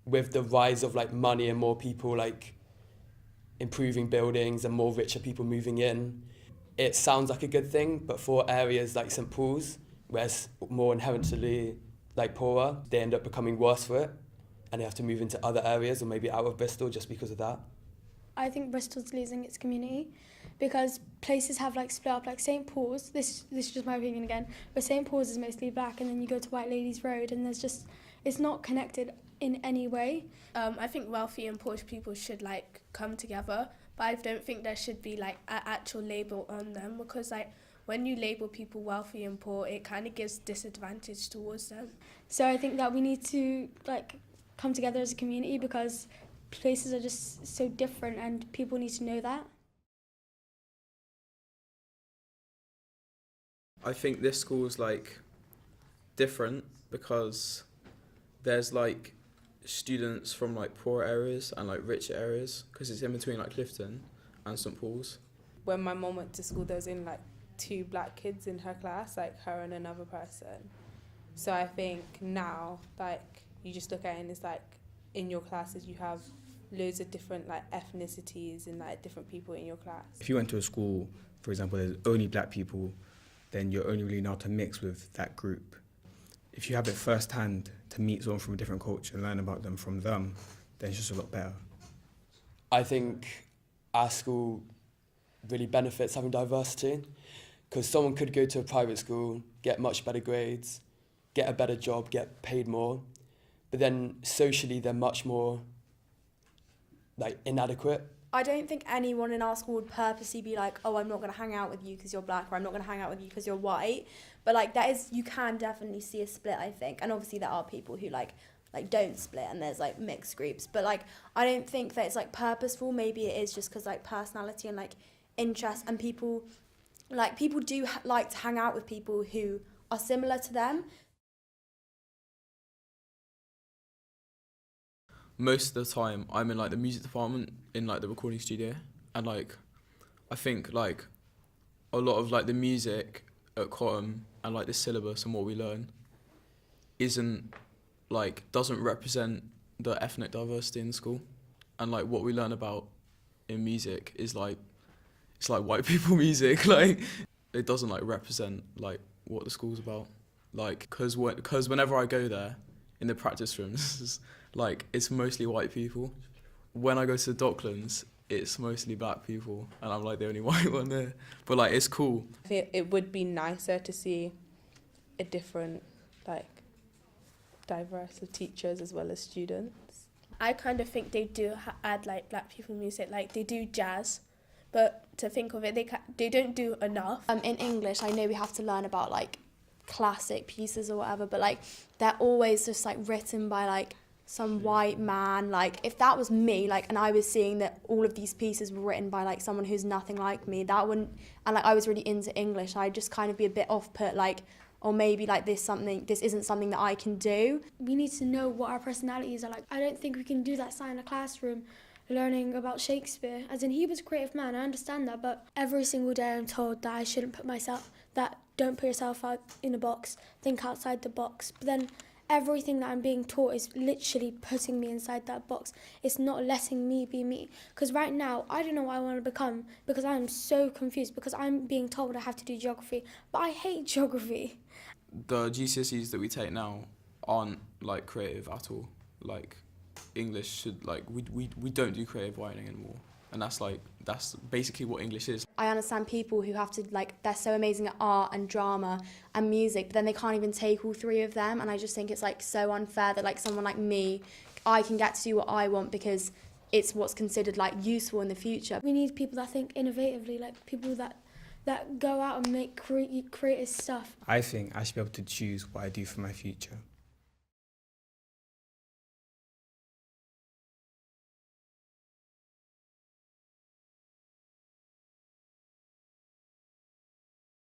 with the rise of like money and more people like improving buildings and more richer people moving in, it sounds like a good thing, but for areas like St Paul's, where it's more inherently like poorer, they end up becoming worse for it, and they have to move into other areas or maybe out of Bristol just because of that. I think Bristol's losing its community because places have like split up, like St Paul's, this is just my opinion again, but St Paul's is mostly black, and then you go to White Ladies Road and it's not connected in any way. I think wealthy and poor people should like come together, but I don't think there should be like an actual label on them, because like when you label people wealthy and poor, it kind of gives disadvantage towards them. So I think that we need to like come together as a community because places are just so different and people need to know that. I think this school's like different because there's like students from like poor areas and like richer areas, because it's in between like Clifton and St Paul's. When my mum went to school, there was in like 2 black kids in her class, like her and another person. So I think now, like, you just look at it and it's like in your classes you have loads of different like ethnicities and like different people in your class. If you went to a school, for example, there's only black people, then you're only really allowed to mix with that group. If you have it firsthand to meet someone from a different culture and learn about them from them, then it's just a lot better. I think our school really benefits having diversity, because someone could go to a private school, get much better grades, get a better job, get paid more, but then socially they're much more like inadequate. I don't think anyone in our school would purposely be like, oh, I'm not going to hang out with you because you're black, or I'm not going to hang out with you because you're white. But like you can definitely see a split, I think. And obviously there are people who like don't split, and there's like mixed groups. But like I don't think that it's like purposeful. Maybe it is just because like personality and like interest, and people do like to hang out with people who are similar to them. Most of the time I'm in like the music department in like the recording studio, and like I think like a lot of like the music at Cotham and like the syllabus and what we learn doesn't represent the ethnic diversity in the school, and like what we learn about in music is like it's like white people music, like it doesn't like represent like what the school's about, like because whenever I go there in the practice rooms like it's mostly white people. When I go to the Docklands, it's mostly black people, and I'm like the only white one there. But like it's cool. I think it would be nicer to see a different, like, diverse of teachers as well as students. I kind of think they do add like black people music, like they do jazz, but to think of it, they don't do enough. In English, I know we have to learn about like classic pieces or whatever, but like they're always just like written by like some white man. Like if that was me, like, and I was seeing that all of these pieces were written by like someone who's nothing like me, that wouldn't, and like I was really into English, I'd just kind of be a bit off put, like, or maybe like this isn't something that I can do. We need to know what our personalities are like. I don't think we can do that sat in a classroom learning about Shakespeare, as in he was a creative man, I understand that, but every single day I'm told that I shouldn't don't put yourself out in a box, think outside the box. But then everything that I'm being taught is literally putting me inside that box. It's not letting me be me. Because right now, I don't know what I want to become, because I'm so confused, because I'm being told I have to do geography, but I hate geography. The GCSEs that we take now aren't like creative at all. Like English should, like, we don't do creative writing anymore. And that's basically what English is. I understand people who have to, like, they're so amazing at art and drama and music, but then they can't even take all 3 of them. And I just think it's like so unfair that like someone like me, I can get to do what I want because it's what's considered like useful in the future. We need people that think innovatively, like people that go out and make creative stuff. I think I should be able to choose what I do for my future.